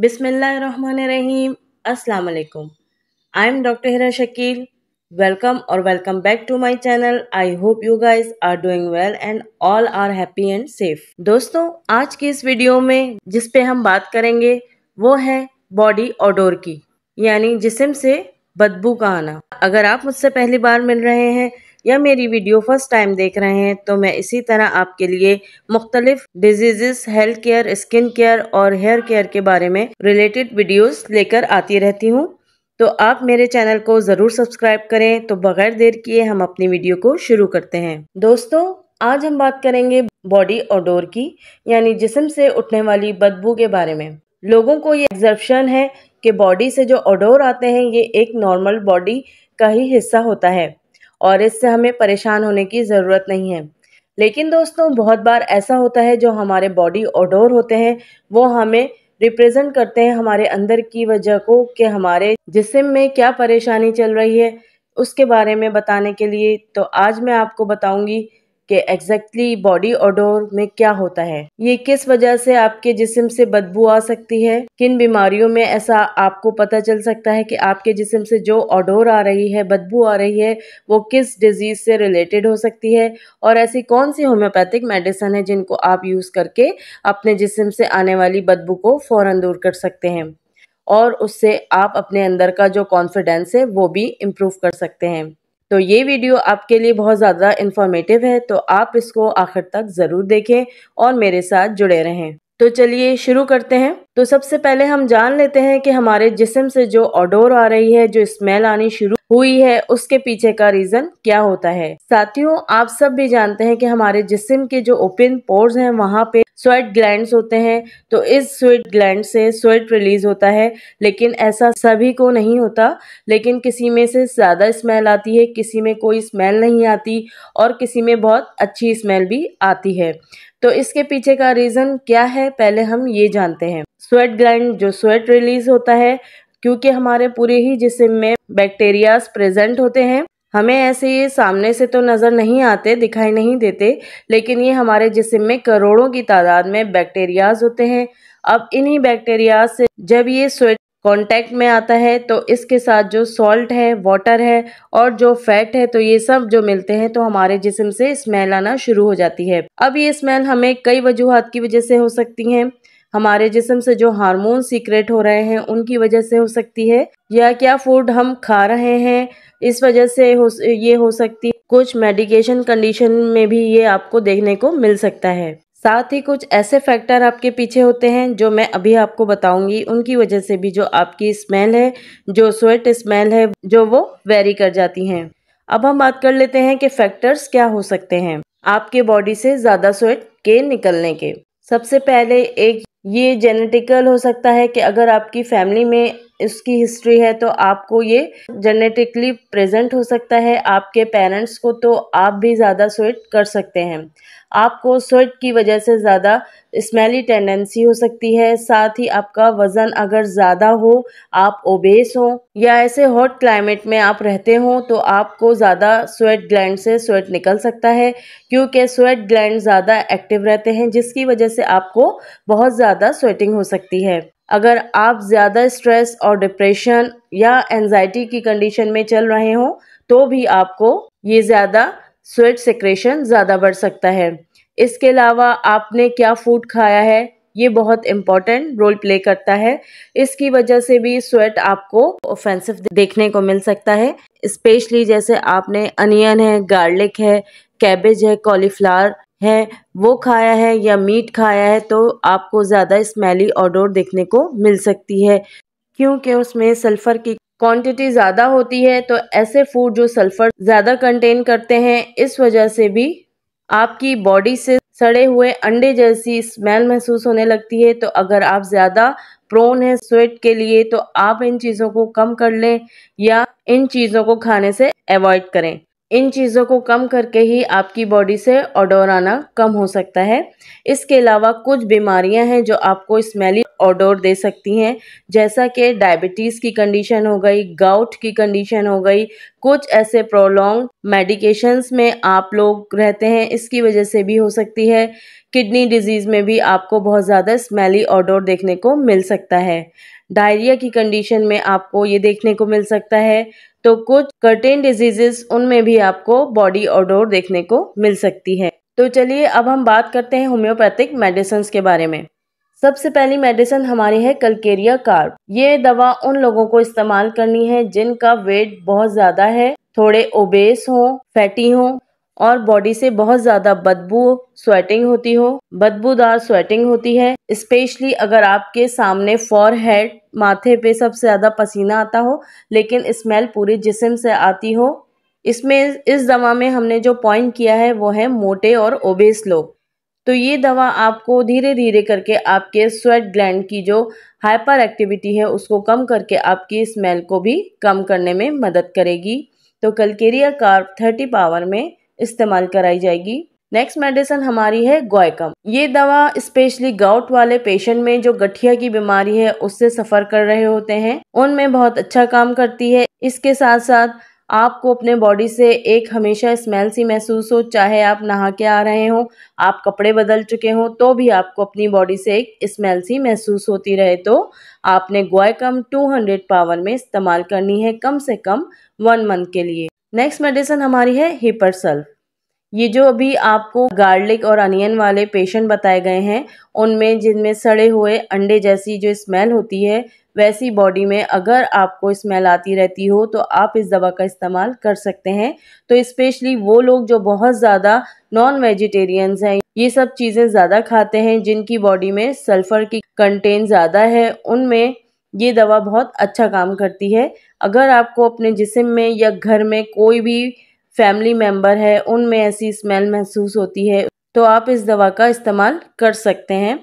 बिस्मिल्लाहिर्रहमानिर्रहीम। अस्सलाम वालेकुम। I am doctor Hira Shakeel. Welcome और welcome back to my channel. I hope you guys are doing well and all are happy and safe. दोस्तों, आज की इस वीडियो में जिस पे हम बात करेंगे वो है बॉडी ओडोर की, यानी जिस्म से बदबू का आना। अगर आप मुझसे पहली बार मिल रहे हैं या मेरी वीडियो फर्स्ट टाइम देख रहे हैं तो मैं इसी तरह आपके लिए मुख्तलिफ diseases, health care, skin care और हेयर केयर के बारे में रिलेटेड वीडियोस लेकर आती रहती हूँ। तो आप मेरे चैनल को ज़रूर सब्सक्राइब करें। तो बगैर देर किए हम अपनी वीडियो को शुरू करते हैं। दोस्तों, आज हम बात करेंगे बॉडी ओडोर की, यानी जिस्म से उठने वाली बदबू के बारे में। लोगों को ये एग्जर्शन है कि बॉडी से जो ओडोर आते हैं ये एक नॉर्मल बॉडी का ही हिस्सा होता है और इससे हमें परेशान होने की ज़रूरत नहीं है। लेकिन दोस्तों, बहुत बार ऐसा होता है जो हमारे बॉडी ओडोर होते हैं वो हमें रिप्रेजेंट करते हैं हमारे अंदर की वजह को, कि हमारे जिस्म में क्या परेशानी चल रही है उसके बारे में बताने के लिए। तो आज मैं आपको बताऊंगी कि एग्जैक्टली बॉडी ओडोर में क्या होता है, ये किस वजह से आपके जिस्म से बदबू आ सकती है, किन बीमारियों में ऐसा आपको पता चल सकता है कि आपके जिस्म से जो ओडोर आ रही है, बदबू आ रही है, वो किस डिजीज से रिलेटेड हो सकती है, और ऐसी कौन सी होम्योपैथिक मेडिसिन है जिनको आप यूज करके अपने जिस्म से आने वाली बदबू को फौरन दूर कर सकते हैं और उससे आप अपने अंदर का जो कॉन्फिडेंस है वो भी इम्प्रूव कर सकते हैं। तो ये वीडियो आपके लिए बहुत ज़्यादा इन्फॉर्मेटिव है, तो आप इसको आखिर तक ज़रूर देखें और मेरे साथ जुड़े रहें। तो चलिए शुरू करते हैं। तो सबसे पहले हम जान लेते हैं कि हमारे जिस्म से जो ओडोर आ रही है, जो स्मेल आनी शुरू हुई है, उसके पीछे का रीजन क्या होता है। साथियों, आप सब भी जानते हैं कि हमारे जिस्म के जो ओपन पोर्स हैं वहां पे स्वेट ग्लैंड्स होते हैं। तो इस स्वेट ग्लैंड से स्वेट रिलीज होता है, लेकिन ऐसा सभी को नहीं होता। लेकिन किसी में से ज्यादा स्मेल आती है, किसी में कोई स्मेल नहीं आती और किसी में बहुत अच्छी स्मेल भी आती है। तो इसके पीछे का रीजन क्या है, पहले हम ये जानते हैं। स्वेट ग्लैंड जो स्वेट रिलीज होता है, क्योंकि हमारे पूरे ही जिस्म में बैक्टीरियाज प्रेजेंट होते हैं। हमें ऐसे ये सामने से तो नजर नहीं आते, दिखाई नहीं देते, लेकिन ये हमारे जिस्म में करोड़ों की तादाद में बैक्टीरियाज होते हैं। अब इन्हीं बैक्टीरियाज से जब ये स्वेट कांटेक्ट में आता है तो इसके साथ जो सॉल्ट है, वाटर है और जो फैट है, तो ये सब जो मिलते हैं तो हमारे जिस्म से स्मेल आना शुरू हो जाती है। अब ये स्मेल हमें कई वजूहात की वजह से हो सकती हैं। हमारे जिस्म से जो हार्मोन सीक्रेट हो रहे हैं उनकी वजह से हो सकती है, या क्या फूड हम खा रहे हैं इस वजह से ये हो सकती है। कुछ मेडिकेशन कंडीशन में भी ये आपको देखने को मिल सकता है। साथ ही कुछ ऐसे फैक्टर आपके पीछे होते हैं जो मैं अभी आपको बताऊंगी, उनकी वजह से भी जो आपकी स्मेल है, जो स्वेट स्मेल है, जो वो वेरी कर जाती हैं। अब हम बात कर लेते हैं कि फैक्टर्स क्या हो सकते हैं आपके बॉडी से ज्यादा स्वेट के निकलने के। सबसे पहले एक ये जेनेटिकल हो सकता है कि अगर आपकी फैमिली में इसकी हिस्ट्री है तो आपको ये जेनेटिकली प्रेजेंट हो सकता है। आपके पेरेंट्स को तो आप भी ज़्यादा स्वेट कर सकते हैं, आपको स्वेट की वजह से ज़्यादा स्मेली टेंडेंसी हो सकती है। साथ ही आपका वज़न अगर ज़्यादा हो, आप ओबेस हो या ऐसे हॉट क्लाइमेट में आप रहते हो तो आपको ज़्यादा स्वेट ग्लैंड से स्वेट निकल सकता है, क्योंकि स्वेट ग्लैंड ज़्यादा एक्टिव रहते हैं जिसकी वजह से आपको बहुत ज़्यादा स्वेटिंग हो सकती है। अगर आप ज़्यादा स्ट्रेस और डिप्रेशन या एंजाइटी की कंडीशन में चल रहे हो तो भी आपको ये ज़्यादा स्वेट सेक्रेशन ज़्यादा बढ़ सकता है। इसके अलावा आपने क्या फूड खाया है ये बहुत इम्पोर्टेंट रोल प्ले करता है। इसकी वजह से भी स्वेट आपको ऑफेंसिव देखने को मिल सकता है। स्पेशली जैसे आपने अनियन है, गार्लिक है, कैबेज है, कॉलीफ्लावर है, वो खाया है या मीट खाया है तो आपको ज़्यादा स्मेली ओडोर देखने को मिल सकती है, क्योंकि उसमें सल्फर की क्वांटिटी ज़्यादा होती है। तो ऐसे फूड जो सल्फर ज़्यादा कंटेन करते हैं, इस वजह से भी आपकी बॉडी से सड़े हुए अंडे जैसी स्मेल महसूस होने लगती है। तो अगर आप ज़्यादा प्रोन है स्वेट के लिए तो आप इन चीज़ों को कम कर लें या इन चीज़ों को खाने से अवॉइड करें। इन चीज़ों को कम करके ही आपकी बॉडी से ओडोर आना कम हो सकता है। इसके अलावा कुछ बीमारियां हैं जो आपको स्मेली ओडोर दे सकती हैं, जैसा कि डायबिटीज़ की कंडीशन हो गई, गाउट की कंडीशन हो गई। कुछ ऐसे प्रोलॉन्ग मेडिकेशंस में आप लोग रहते हैं, इसकी वजह से भी हो सकती है किडनी डिजीज में भी आपको बहुत ज़्यादा स्मेली ऑडोर देखने को मिल सकता है। डायरिया की कंडीशन में आपको ये देखने को मिल सकता है। तो कुछ कर्टेन डिजीजेस उनमें भी आपको बॉडी ऑडोर देखने को मिल सकती है। तो चलिए अब हम बात करते हैं होम्योपैथिक मेडिसिन के बारे में। सबसे पहली मेडिसिन हमारी है कलकेरिया कार्ब। ये दवा उन लोगों को इस्तेमाल करनी है जिनका वेट बहुत ज़्यादा है, थोड़े ओबेस हो, फैटी हो और बॉडी से बहुत ज़्यादा स्वेटिंग होती हो, बदबूदार स्वेटिंग होती है। स्पेशली अगर आपके सामने फॉरहेड, माथे पे सबसे ज़्यादा पसीना आता हो लेकिन स्मेल पूरे जिस्म से आती हो। इसमें इस दवा में हमने जो पॉइंट किया है वो है मोटे और ओबेस लोग। तो ये दवा आपको धीरे धीरे करके आपके स्वेट ग्लैंड की जो हाइपर एक्टिविटी है उसको कम करके आपकी स्मेल को भी कम करने में मदद करेगी। तो कलकेरिया कार्ब 30 पावर में इस्तेमाल कराई जाएगी। नेक्स्ट मेडिसिन हमारी है गोएकम। ये दवा स्पेशली गाउट वाले पेशेंट में जो गठिया की बीमारी है उससे सफर कर रहे होते हैं उनमें बहुत अच्छा काम करती है। इसके साथ साथ आपको अपने बॉडी से एक हमेशा स्मेल सी महसूस हो, चाहे आप नहा के आ रहे हो, आप कपड़े बदल चुके हो तो भी आपको अपनी बॉडी से एक स्मेल सी महसूस होती रहे, तो आपने गोएकम 200 पावर में इस्तेमाल करनी है कम से कम 1 मंथ के लिए। नेक्स्ट मेडिसिन हमारी है हिपरसल्फ। ये जो अभी आपको गार्लिक और अनियन वाले पेशेंट बताए गए हैं उनमें जिनमें सड़े हुए अंडे जैसी जो स्मेल होती है, वैसी बॉडी में अगर आपको स्मेल आती रहती हो तो आप इस दवा का इस्तेमाल कर सकते हैं। तो स्पेशली वो लोग जो बहुत ज़्यादा नॉन वेजिटेरियंस हैं, ये सब चीज़ें ज़्यादा खाते हैं, जिनकी बॉडी में सल्फर की कंटेंट ज़्यादा है, उनमें ये दवा बहुत अच्छा काम करती है। अगर आपको अपने जिस्म में या घर में कोई भी फैमिली मेंबर है उनमें ऐसी स्मेल महसूस होती है तो आप इस दवा का इस्तेमाल कर सकते हैं।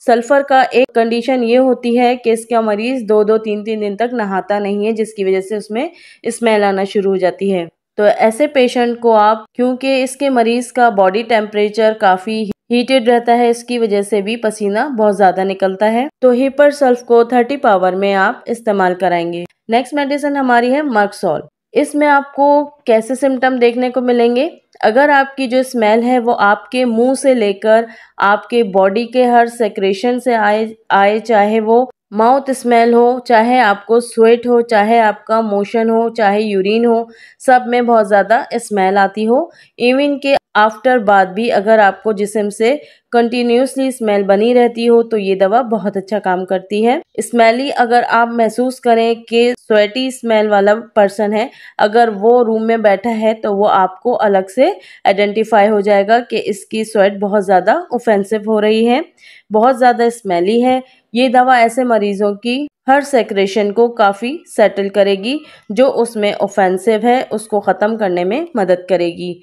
सल्फर का एक कंडीशन ये होती है कि इसका मरीज 2-2, 3-3 दिन तक नहाता नहीं है, जिसकी वजह से उसमें स्मेल आना शुरू हो जाती है। तो ऐसे पेशेंट को आप, क्योंकि इसके मरीज का बॉडी टेम्परेचर काफी हीटेड रहता है, इसकी वजह से भी पसीना बहुत ज्यादा निकलता है, तो हिपरसल्फ को 30 पावर में आप इस्तेमाल कराएंगे। नेक्स्ट मेडिसिन हमारी है मर्कसोल। इसमें आपको कैसे सिम्टम देखने को मिलेंगे? अगर आपकी जो स्मेल है वो आपके मुंह से लेकर आपके बॉडी के हर सेक्रेशन से आए, चाहे वो माउथ स्मेल हो, चाहे आपको स्वेट हो, चाहे आपका मोशन हो, चाहे यूरिन हो, सब में बहुत ज़्यादा स्मेल आती हो, इवन के आफ्टर बाद भी अगर आपको जिस्म से कंटिन्यूसली स्मेल बनी रहती हो तो ये दवा बहुत अच्छा काम करती है। स्मेली अगर आप महसूस करें कि स्वेटी स्मेल वाला पर्सन है, अगर वो रूम में बैठा है तो वो आपको अलग से आइडेंटिफाई हो जाएगा कि इसकी स्वेट बहुत ज़्यादा ऑफेंसिव हो रही है, बहुत ज़्यादा स्मेली है। ये दवा ऐसे मरीजों की हर सेक्रेशन को काफ़ी सेटल करेगी, जो उसमें ऑफेंसिव है उसको ख़त्म करने में मदद करेगी।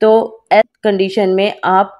तो इस कंडीशन में आप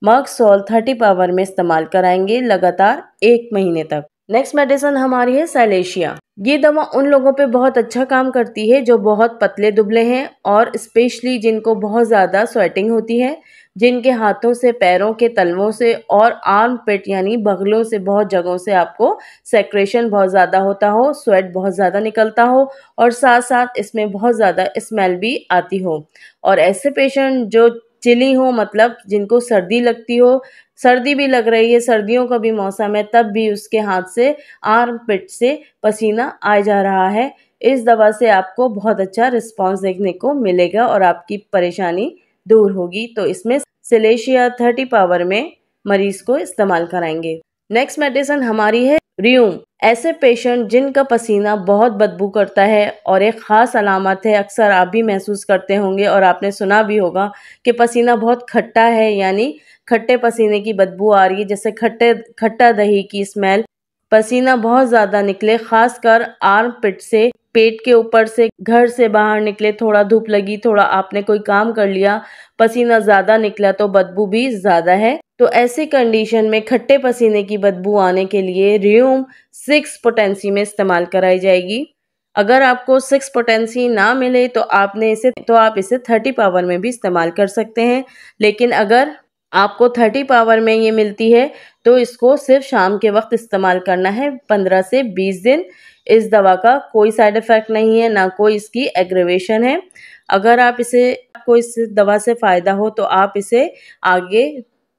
मर्कसोल 30 पावर में इस्तेमाल कराएंगे लगातार 1 महीने तक। नेक्स्ट मेडिसिन हमारी है साइलेशिया। ये दवा उन लोगों पे बहुत अच्छा काम करती है जो बहुत पतले दुबले हैं और स्पेशली जिनको बहुत ज़्यादा स्वेटिंग होती है, जिनके हाथों से, पैरों के तलवों से और आर्म पिट यानी बगलों से बहुत जगहों से आपको सेक्रेशन बहुत ज़्यादा होता हो, स्वेट बहुत ज़्यादा निकलता हो और साथ साथ इसमें बहुत ज़्यादा स्मेल भी आती हो। और ऐसे पेशेंट जो चिली हो, मतलब जिनको सर्दी लगती हो, सर्दी भी लग रही है, सर्दियों का भी मौसम है, तब भी उसके हाथ से, आर्म पिट से पसीना आ जा रहा है, इस दवा से आपको बहुत अच्छा रिस्पांस देखने को मिलेगा और आपकी परेशानी दूर होगी। तो इसमें साइलेशिया 30 पावर में मरीज को इस्तेमाल कराएंगे। नेक्स्ट मेडिसिन हमारी है रियूम। ऐसे पेशेंट जिनका पसीना बहुत बदबू करता है और एक ख़ास अलामत है, अक्सर आप भी महसूस करते होंगे और आपने सुना भी होगा कि पसीना बहुत खट्टा है, यानी खट्टे पसीने की बदबू आ रही है, जैसे खट्टा दही की स्मेल, पसीना बहुत ज़्यादा निकले, खासकर आर्म पिट से, पेट के ऊपर से, घर से बाहर निकले, थोड़ा धूप लगी, थोड़ा आपने कोई काम कर लिया, पसीना ज़्यादा निकला तो बदबू भी ज़्यादा है। तो ऐसी कंडीशन में खट्टे पसीने की बदबू आने के लिए रियूम 6 पोटेंसी में इस्तेमाल कराई जाएगी। अगर आपको 6 पोटेंसी ना मिले तो आप इसे 30 पावर में भी इस्तेमाल कर सकते हैं, लेकिन अगर आपको 30 पावर में ये मिलती है तो इसको सिर्फ शाम के वक्त इस्तेमाल करना है 15 से 20 दिन। इस दवा का कोई साइड इफ़ेक्ट नहीं है, ना कोई इसकी एग्रेवेशन है। अगर आपको इस दवा से फ़ायदा हो तो आप इसे आगे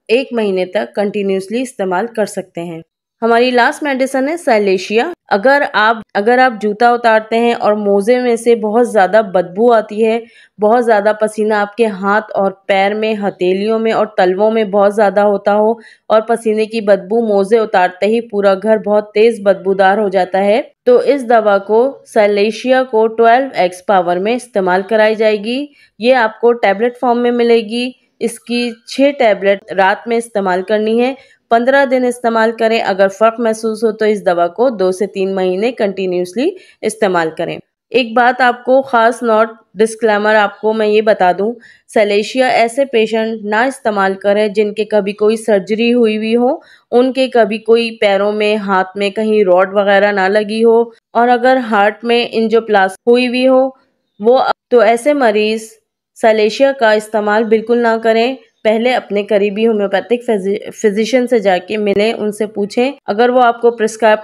1 महीने तक कंटिन्यूसली इस्तेमाल कर सकते हैं। हमारी लास्ट मेडिसिन है सैलेशिया। अगर आप जूता उतारते हैं और मोजे में से बहुत ज़्यादा बदबू आती है, बहुत ज़्यादा पसीना आपके हाथ और पैर में, हथेलियों में और तलवों में बहुत ज़्यादा होता हो और पसीने की बदबू मोजे उतारते ही पूरा घर बहुत तेज़ बदबूदार हो जाता है, तो इस दवा को सैलेशिया को 12x पावर में इस्तेमाल कराई जाएगी। ये आपको टैबलेट फॉर्म में मिलेगी। इसकी 6 टैबलेट रात में इस्तेमाल करनी है। 15 दिन इस्तेमाल करें। अगर फ़र्क महसूस हो तो इस दवा को 2 से 3 महीने कंटिन्यूसली इस्तेमाल करें। एक बात आपको ख़ास नोट डिस्क्लेमर आपको मैं ये बता दूं, सैलेशिया ऐसे पेशेंट ना इस्तेमाल करें जिनके कभी कोई सर्जरी हुई हो, उनके कभी कोई पैरों में, हाथ में कहीं रॉड वगैरह ना लगी हो और अगर हार्ट में एंजियोप्लास्टी हुई हो वो, तो ऐसे मरीज़ सैलेशिया का इस्तेमाल बिल्कुल ना करें। पहले अपने करीबी होम्योपैथिक फिजिशियन से जाके मिलें, उनसे पूछें। अगर वो आपको प्रिस्क्राइब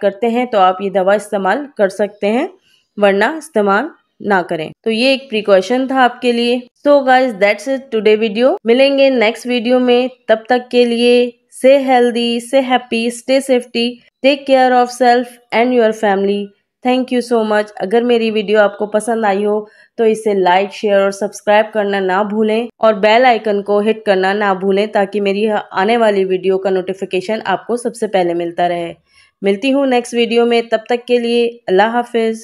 करते हैं तो आप ये दवा इस्तेमाल कर सकते हैं, वरना इस्तेमाल ना करें। तो ये एक प्रिकॉशन था आपके लिए। So guys that's it today video. मिलेंगे नेक्स्ट वीडियो में, तब तक के लिए से हेल्दी, से happy, stay safety, take care of self and your family. Thank you so much. अगर मेरी वीडियो आपको पसंद आई हो तो इसे लाइक, शेयर और सब्सक्राइब करना ना भूलें और बेल आइकन को हिट करना ना भूलें ताकि मेरी आने वाली वीडियो का नोटिफिकेशन आपको सबसे पहले मिलता रहे। मिलती हूँ नेक्स्ट वीडियो में, तब तक के लिए अल्लाह हाफिज़।